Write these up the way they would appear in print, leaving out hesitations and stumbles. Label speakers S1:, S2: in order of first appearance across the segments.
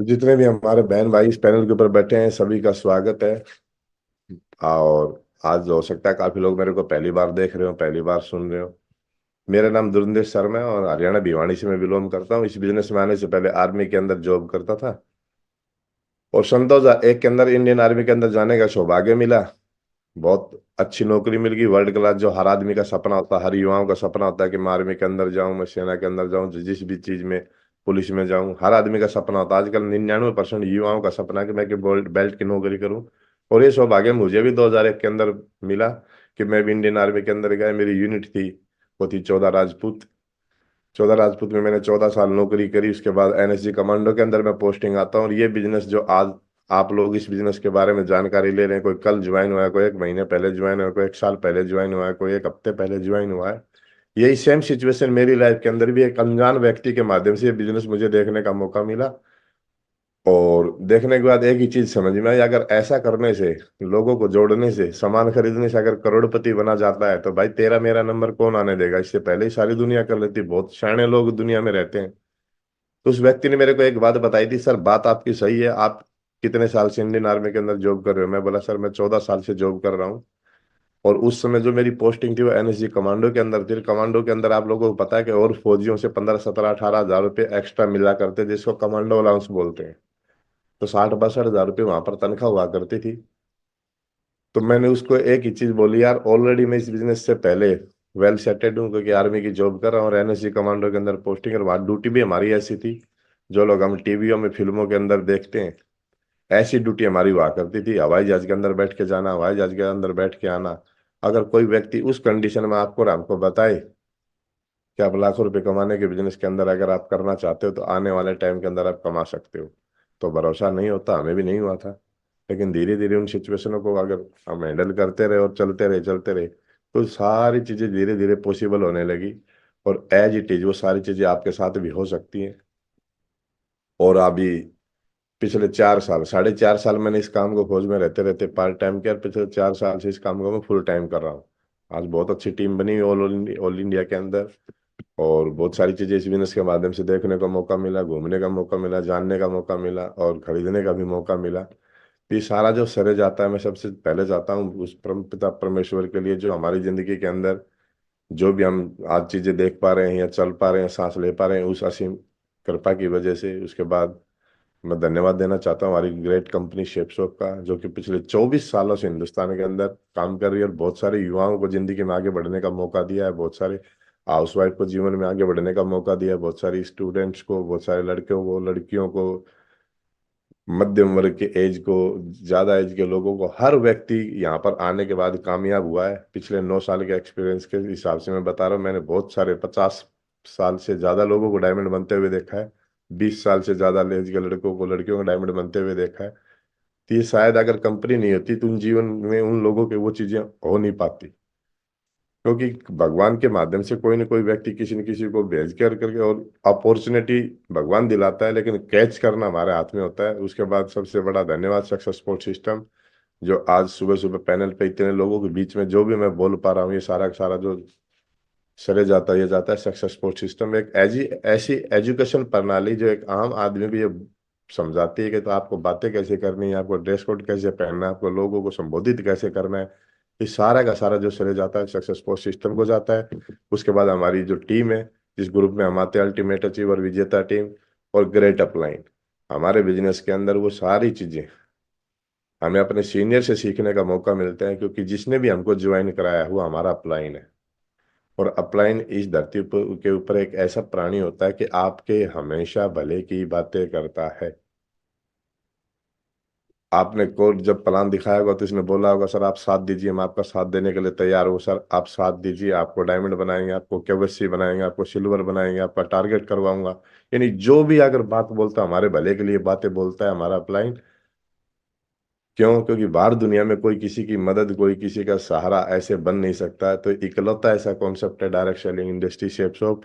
S1: तो जितने भी हमारे बहन भाई इस पैनल के ऊपर बैठे हैं सभी का स्वागत है। और आज हो सकता है काफी लोग मेरे को पहली बार देख रहे हो, पहली बार सुन रहे हो। मेरा नाम दुरुंदेश शर्मा है और हरियाणा भिवानी से मैं बिलोंग करता हूँ। इस बिजनेस में आने से पहले आर्मी के अंदर जॉब करता था और सन 2001 के अंदर इंडियन आर्मी के अंदर जाने का सौभाग्य मिला। बहुत अच्छी नौकरी मिल गई, वर्ल्ड क्लास, जो हर आदमी का सपना होता है, हर युवाओं का सपना होता है कि मैं आर्मी के अंदर जाऊं, मैं सेना के अंदर जाऊं, जिस भी चीज में, पुलिस में जाऊं। हर आदमी का सपना होता है। आजकल 99% युवाओं का सपना है कि मैं कि गोल्ड बेल्ट की नौकरी करूं। और ये सौभाग्य मुझे भी 2001 के अंदर मिला कि मैं भी इंडियन आर्मी के अंदर गया। मेरी यूनिट थी, वो थी 14 राजपूत। 14 राजपूत में मैंने 14 साल नौकरी करी। उसके बाद एनएसजी कमांडो के अंदर मैं पोस्टिंग आता हूँ। और ये बिजनेस जो आज आप लोग इस बिजनेस के बारे में जानकारी ले रहे हैं, कोई कल ज्वाइन हुआ है, कोई 1 महीने पहले ज्वाइन हुआ है, कोई 1 साल पहले ज्वाइन हुआ है, कोई 1 हफ्ते पहले ज्वाइन हुआ है। यही सेम सिचुएशन मेरी लाइफ के अंदर भी एक अनजान व्यक्ति के माध्यम से ये बिजनेस मुझे देखने का मौका मिला। और देखने के बाद एक ही चीज समझ में आई, अगर ऐसा करने से, लोगों को जोड़ने से, सामान खरीदने से अगर करोड़पति बना जाता है तो भाई तेरा मेरा नंबर कौन आने देगा। इससे पहले ही सारी दुनिया कर लेती। बहुत शाणे लोग दुनिया में रहते हैं। तो उस व्यक्ति ने मेरे को एक बात बताई थी, सर बात आपकी सही है, आप कितने साल से इंडियन आर्मी के अंदर जॉब कर रहे हो। मैं बोला सर मैं 14 साल से जॉब कर रहा हूँ। और उस समय जो मेरी पोस्टिंग थी वो एनएसजी कमांडो के अंदर थी। कमांडो के अंदर आप लोगों को पता है कि और फौजियों से 15, 17, 18 हज़ार रुपये एक्स्ट्रा मिला करते, जिसको कमांडो अलाउंस बोलते हैं। तो 60, 62 हज़ार रुपये वहां पर तनख्वाह हुआ करती थी। तो मैंने उसको एक ही चीज बोली, यार ऑलरेडी मैं इस बिजनेस से पहले वेल सेटेड हूँ, क्योंकि आर्मी की जॉब कर रहा हूँ और एनएसजी कमांडो के अंदर पोस्टिंग, और वहाँ ड्यूटी भी हमारी ऐसी थी जो लोग हम टीवियों में, फिल्मों के अंदर देखते हैं। ऐसी ड्यूटी हमारी हुआ करती थी। हवाई जहाज के अंदर बैठ के जाना, हवाई जहाज के अंदर बैठ के आना। अगर कोई व्यक्ति उस कंडीशन में आपको और हमको बताए कि आप लाखों रुपए कमाने के बिजनेस के अंदर अगर आप करना चाहते हो तो आने वाले टाइम के अंदर आप कमा सकते हो, तो भरोसा नहीं होता। हमें भी नहीं हुआ था। लेकिन धीरे धीरे उन सिचुएशनों को अगर हम हैंडल करते रहे और चलते रहे तो सारी चीजें धीरे धीरे पॉसिबल होने लगी। और एज इट इज वो सारी चीजें आपके साथ भी हो सकती हैं। और अभी पिछले 4 साल, साढ़े 4 साल मैंने इस काम को खोज में रहते रहते पार्ट टाइम किया, और पिछले 4 साल से इस काम को मैं फुल टाइम कर रहा हूँ। आज बहुत अच्छी टीम बनी हुई ऑल इंडिया के अंदर। और बहुत सारी चीजें इस बिजनेस के माध्यम से देखने का मौका मिला, घूमने का मौका मिला, जानने का मौका मिला और खरीदने का भी मौका मिला। तो ये सारा जो श्रेय जाता है, मैं सबसे पहले जाता हूँ उस परम पिता परमेश्वर के लिए, जो हमारी जिंदगी के अंदर जो भी हम आज चीजें देख पा रहे हैं या चल पा रहे हैं, सांस ले पा रहे हैं, उस असीम कृपा की वजह से। उसके बाद मैं धन्यवाद देना चाहता हूँ हमारी ग्रेट कंपनी शेपसॉप का, जो कि पिछले 24 सालों से हिंदुस्तान के अंदर काम कर रही है और बहुत सारे युवाओं को जिंदगी में आगे बढ़ने का मौका दिया है। बहुत सारे हाउसवाइफ को जीवन में आगे बढ़ने का मौका दिया है। बहुत सारी स्टूडेंट्स को, बहुत सारे लड़कों को, लड़कियों को, मध्यम वर्ग के एज को, ज्यादा एज के लोगों को, हर व्यक्ति यहाँ पर आने के बाद कामयाब हुआ है। पिछले 9 साल के एक्सपीरियंस के हिसाब से मैं बता रहा हूँ, मैंने बहुत सारे 50 साल से ज्यादा लोगों को डायमंड बनते हुए देखा है। 20 साल से ज्यादा एज के लड़कों को, लड़कियों को डायमंड बनते हुए देखा है। तो ये शायद अगर कंपनी नहीं होती तो उन जीवन में उन लोगों के वो चीजें हो नहीं पाती। क्योंकि भगवान के माध्यम से कोई ना कोई व्यक्ति किसी न किसी को भेज कर करके, और अपॉर्चुनिटी भगवान दिलाता है, लेकिन कैच करना हमारे हाथ में होता है। उसके बाद सबसे बड़ा धन्यवाद सक्सेस सपोर्ट सिस्टम, जो आज सुबह सुबह पैनल पे इतने लोगों के बीच में जो भी मैं बोल पा रहा हूँ, ये सारा का सारा जो सरे जाता है, ये जाता है सक्सेस सपोर्ट सिस्टम। एक ऐसी ऐसी एजुकेशन प्रणाली जो एक आम आदमी भी ये समझाती है कि तो आपको बातें कैसे करनी है, आपको ड्रेस कोड कैसे पहनना है, आपको लोगों को संबोधित कैसे करना है। इस सारा का सारा जो श्रेय जाता है सक्सेस सपोर्ट सिस्टम को जाता है। उसके बाद हमारी जो टीम है, जिस ग्रुप में हम आते हैं, अल्टीमेट अचीवर, विजेता टीम और ग्रेट अपलाइन, हमारे बिजनेस के अंदर वो सारी चीजें हमें अपने सीनियर से सीखने का मौका मिलता है। क्योंकि जिसने भी हमको ज्वाइन कराया वो हमारा अपलाइन है। और अपलाइन इस धरती के ऊपर एक ऐसा प्राणी होता है कि आपके हमेशा भले की बातें करता है। आपने को जब प्लान दिखाया होगा तो इसने बोला होगा, सर आप साथ दीजिए, हम आपका साथ देने के लिए तैयार हो, सर आप साथ दीजिए, आपको डायमंड बनाएंगे, आपको केवैसी बनाएंगे, आपको सिल्वर बनाएंगे, आपका टारगेट करवाऊंगा। यानी जो भी अगर बात बोलता है हमारे भले के लिए बातें बोलता है हमारा अपलाइन। क्यों? क्योंकि बाहर दुनिया में कोई किसी की मदद, कोई किसी का सहारा ऐसे बन नहीं सकता है। तो इकलौता ऐसा कॉन्सेप्ट है डायरेक्ट सेलिंग इंडस्ट्री शेपसॉप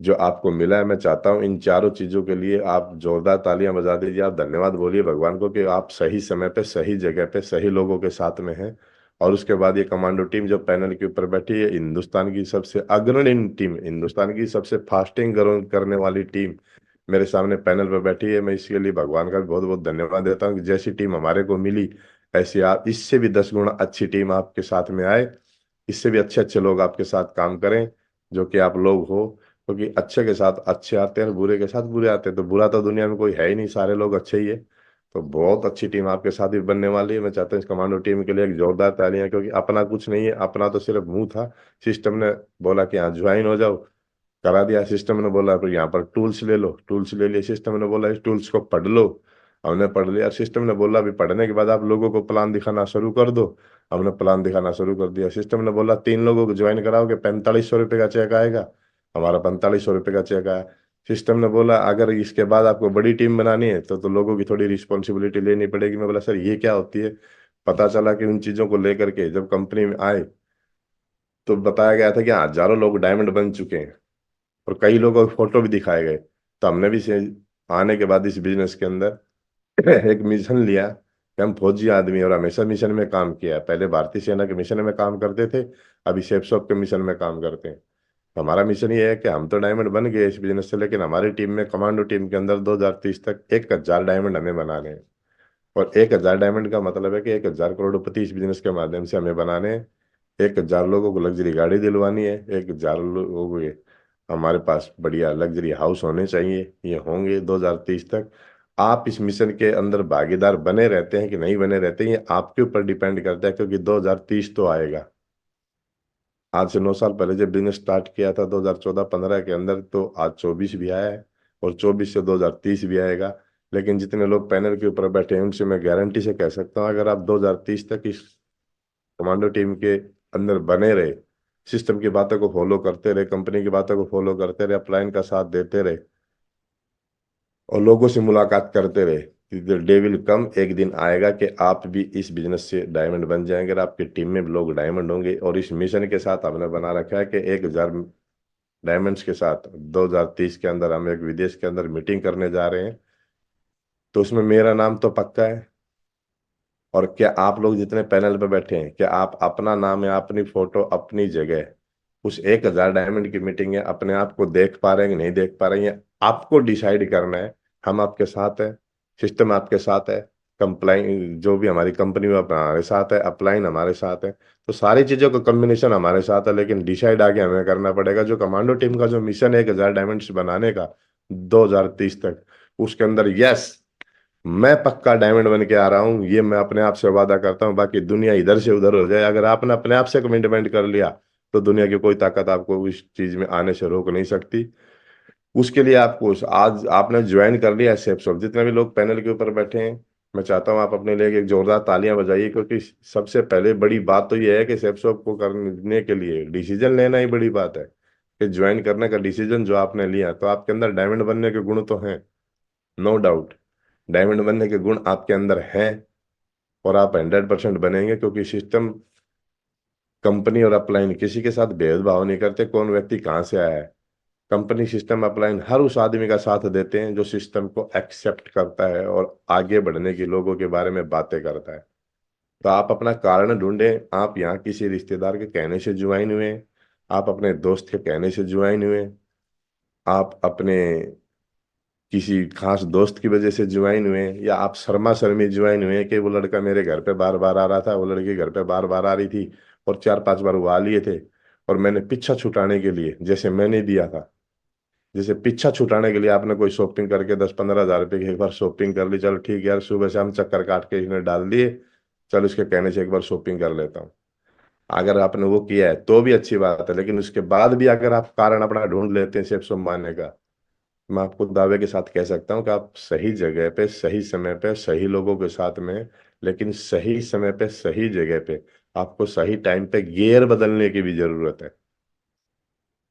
S1: जो आपको मिला है। मैं चाहता हूँ इन चारों चीजों के लिए आप जोरदार तालियां बजा दीजिए, आप धन्यवाद बोलिए भगवान को कि आप सही समय पे, सही जगह पे, सही लोगों के साथ में हैं। और उसके बाद ये कमांडो टीम जो पैनल के ऊपर बैठी है, हिंदुस्तान की सबसे अग्रणी टीम, हिंदुस्तान की सबसे फास्टिंग करने वाली टीम। मेरे सामने पैनल पर बैठी है। मैं इसके लिए भगवान का भी बहुत बहुत धन्यवाद देता हूँ कि जैसी टीम हमारे को मिली, ऐसी आप इससे भी 10 गुना अच्छी टीम आपके साथ में आए, इससे भी अच्छे अच्छे लोग आपके साथ काम करें, जो कि आप लोग हो। क्योंकि अच्छे के साथ अच्छे आते हैं और बुरे के साथ बुरे आते हैं, तो बुरा तो दुनिया में कोई है ही नहीं, सारे लोग अच्छे ही है। तो बहुत अच्छी टीम आपके साथ भी बनने वाली है। मैं चाहता हूँ इस कमांडो टीम के लिए एक जोरदार तालियां, क्योंकि अपना कुछ नहीं है, अपना तो सिर्फ मुंह था। सिस्टम ने बोला कि हाँ ज्वाइन हो जाओ, करा दिया। सिस्टम ने बोला फिर यहाँ पर टूल्स ले लो, टूल्स ले लिए। सिस्टम ने बोला इस टूल्स को पढ़ लो, हमने पढ़ लिया। सिस्टम ने बोला अभी पढ़ने के बाद आप लोगों को प्लान दिखाना शुरू कर दो, हमने प्लान दिखाना शुरू कर दिया। सिस्टम ने बोला 3 लोगों को ज्वाइन कराओगे 4500 रुपये का चेक आएगा, हमारा 4500 रुपये का चेक आया। सिस्टम ने बोला अगर इसके बाद आपको बड़ी टीम बनानी है तो लोगों की थोड़ी रिस्पॉन्सिबिलिटी लेनी पड़ेगी। मैं बोला सर ये क्या होती है। पता चला कि उन चीज़ों को लेकर के जब कंपनी में आए तो बताया गया था कि हाँ, हजारों लोग डायमंड बन चुके हैं, और कई लोगों को फोटो भी दिखाए गए। तो हमने भी आने के बाद इस बिजनेस के अंदर एक मिशन लिया कि हम फौजी आदमी, और हमेशा मिशन में काम किया है। पहले भारतीय सेना के मिशन में काम करते थे, अभी सेफ शॉप के मिशन में काम करते हैं। तो हमारा मिशन ये है कि हम तो डायमंड बन गए इस बिजनेस से, लेकिन हमारी टीम में, कमांडो टीम के अंदर 2030 तक 1000 डायमंड हमें बनाने हैं। और 1000 डायमंड का मतलब है कि 1000 करोड़पति इस बिजनेस के माध्यम से हमें बनाने हैं। 1000 लोगों को लग्जरी गाड़ी दिलवानी है, 1000 लोगों को हमारे पास बढ़िया लग्जरी हाउस होने चाहिए, ये होंगे 2030 तक। आप इस मिशन के अंदर भागीदार बने रहते हैं कि नहीं बने रहते हैं, ये आपके ऊपर डिपेंड करता है, क्योंकि 2030 तो आएगा। आज से 9 साल पहले जब बिजनेस स्टार्ट किया था 2014-15 के अंदर, तो आज 24 भी आया है, और 24 से 2030 भी आएगा। लेकिन जितने लोग पैनल के ऊपर बैठे हैं उनसे मैं गारंटी से कह सकता हूँ, अगर आप 2030 तक इस कमांडो टीम के अंदर बने रहे, सिस्टम की बातों को फॉलो करते रहे, कंपनी की बातों को फॉलो करते रहे, अपलाइन का साथ देते रहे, और लोगों से मुलाकात करते रहे, डे विल कम, एक दिन आएगा कि आप भी इस बिजनेस से डायमंड बन जाएंगे, और आपकी टीम में भी लोग डायमंड होंगे। और इस मिशन के साथ हमने बना रखा है कि 1000 डायमंड्स के साथ 2030 के अंदर हम एक विदेश के अंदर मीटिंग करने जा रहे हैं। तो उसमें मेरा नाम तो पक्का है, और क्या आप लोग जितने पैनल पे बैठे हैं, क्या आप अपना नाम या अपनी फोटो अपनी जगह उस 1000 डायमंड की मीटिंग है अपने आप को देख पा रहे हैं कि नहीं देख पा रहे हैं, ये आपको डिसाइड करना है। हम आपके साथ है, सिस्टम आपके साथ है, कंप्लाइन जो भी हमारी कंपनी में हमारे साथ है, अपलाइन हमारे साथ है, तो सारी चीजों का कॉम्बिनेशन हमारे साथ है। लेकिन डिसाइड आगे हमें करना पड़ेगा। जो कमांडो टीम का जो मिशन है 1000 डायमंड्स बनाने का 2030 तक, उसके अंदर यस, मैं पक्का डायमंड बन के आ रहा हूँ, ये मैं अपने आप से वादा करता हूँ। बाकी दुनिया इधर से उधर हो जाए, अगर आपने अपने आप से कमिटमेंट कर लिया तो दुनिया की कोई ताकत आपको इस चीज में आने से रोक नहीं सकती। उसके लिए आपको आज आपने ज्वाइन कर लिया सेप्सोल, जितने भी लोग पैनल के ऊपर बैठे हैं, मैं चाहता हूँ आप अपने लिए एक जोरदार तालियां बजाइए, क्योंकि सबसे पहले बड़ी बात तो ये है कि सेप्सोप को करने के लिए डिसीजन लेना ही बड़ी बात है। कि ज्वाइन करने का डिसीजन जो आपने लिया, तो आपके अंदर डायमंड बनने के गुण तो हैं, नो डाउट। डायमंड बनने के गुण आपके अंदर हैं, और आप 100% बनेंगे, क्योंकि सिस्टम, कंपनी और अपलाइन किसी के साथ भेदभाव नहीं करते कौन व्यक्ति कहाँ से आया है। कंपनी, सिस्टम, अपलाइन हर उस आदमी का साथ देते हैं जो सिस्टम को एक्सेप्ट करता है और आगे बढ़ने की लोगों के बारे में बातें करता है। तो आप अपना कारण ढूंढें। आप यहाँ किसी रिश्तेदार के कहने से ज्वाइन हुए, आप अपने दोस्त के कहने से ज्वाइन हुए, आप अपने किसी खास दोस्त की वजह से ज्वाइन हुए, या आप शर्मा शर्मी ज्वाइन हुए कि वो लड़का मेरे घर पे बार बार आ रहा था, वो लड़की घर पे बार बार आ रही थी, और 4-5 बार वो आ लिए थे, और मैंने पीछा छुटाने के लिए, जैसे मैंने दिया था, जैसे पीछा छुटाने के लिए आपने कोई शॉपिंग करके 10-15 हज़ार रुपये की एक बार शॉपिंग कर ली, चलो ठीक है यार, सुबह शाम चक्कर काट के इसने डाल दिए, चलो इसके कहने से एक बार शॉपिंग कर लेता हूँ। अगर आपने वो किया है तो भी अच्छी बात है, लेकिन उसके बाद भी अगर आप कारण अपना ढूंढ लेते हैं सेफ मानने का, मैं आपको दावे के साथ कह सकता हूँ कि आप सही जगह पे, सही समय पे, सही लोगों के साथ में, लेकिन सही समय पे, सही जगह पे, आपको सही टाइम पे गियर बदलने की भी जरूरत है।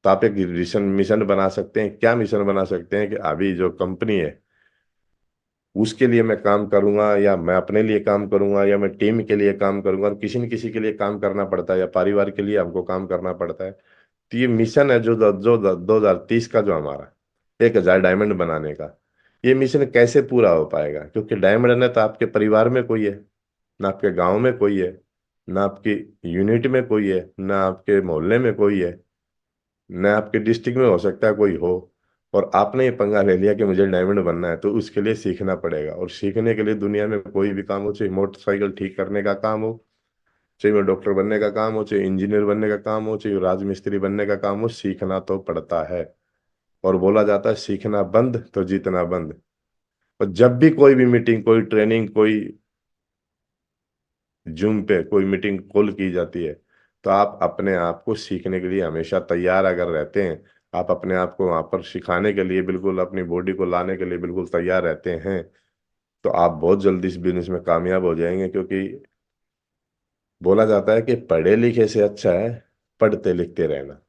S1: तो आप एक मिशन मिशन बना सकते हैं। क्या मिशन बना सकते हैं कि अभी जो कंपनी है उसके लिए मैं काम करूंगा, या मैं अपने लिए काम करूंगा, या मैं टीम के लिए काम करूंगा, और किसी न किसी के लिए काम करना पड़ता है, या परिवार के लिए हमको काम करना पड़ता है। तो ये मिशन है जो 2030 का, जो हमारा 1000 डायमंड बनाने का, ये मिशन कैसे पूरा हो पाएगा? क्योंकि डायमंड ने तो आपके परिवार में कोई है, ना आपके गांव में कोई है, ना आपकी यूनिट में कोई है, ना आपके मोहल्ले में कोई है, ना आपके डिस्ट्रिक्ट में हो सकता है कोई हो, और आपने ये पंगा ले लिया कि मुझे डायमंड बनना है, तो उसके लिए सीखना पड़ेगा। और सीखने के लिए दुनिया में कोई भी काम हो, चाहे मोटरसाइकिल ठीक करने का काम हो, चाहे वो डॉक्टर बनने का काम हो, चाहे इंजीनियर बनने का काम हो, चाहे राजमिस्त्री बनने का काम हो, सीखना तो पड़ता है। और बोला जाता है सीखना बंद तो जीतना बंद। और जब भी कोई भी मीटिंग, कोई ट्रेनिंग, कोई जूम पे कोई मीटिंग कॉल की जाती है, तो आप अपने आप को सीखने के लिए हमेशा तैयार अगर रहते हैं, आप अपने आप को वहां पर सिखाने के लिए बिल्कुल, अपनी बॉडी को लाने के लिए बिल्कुल तैयार रहते हैं, तो आप बहुत जल्दी इस बिजनेस में कामयाब हो जाएंगे। क्योंकि बोला जाता है कि पढ़े लिखे से अच्छा है पढ़ते लिखते रहना।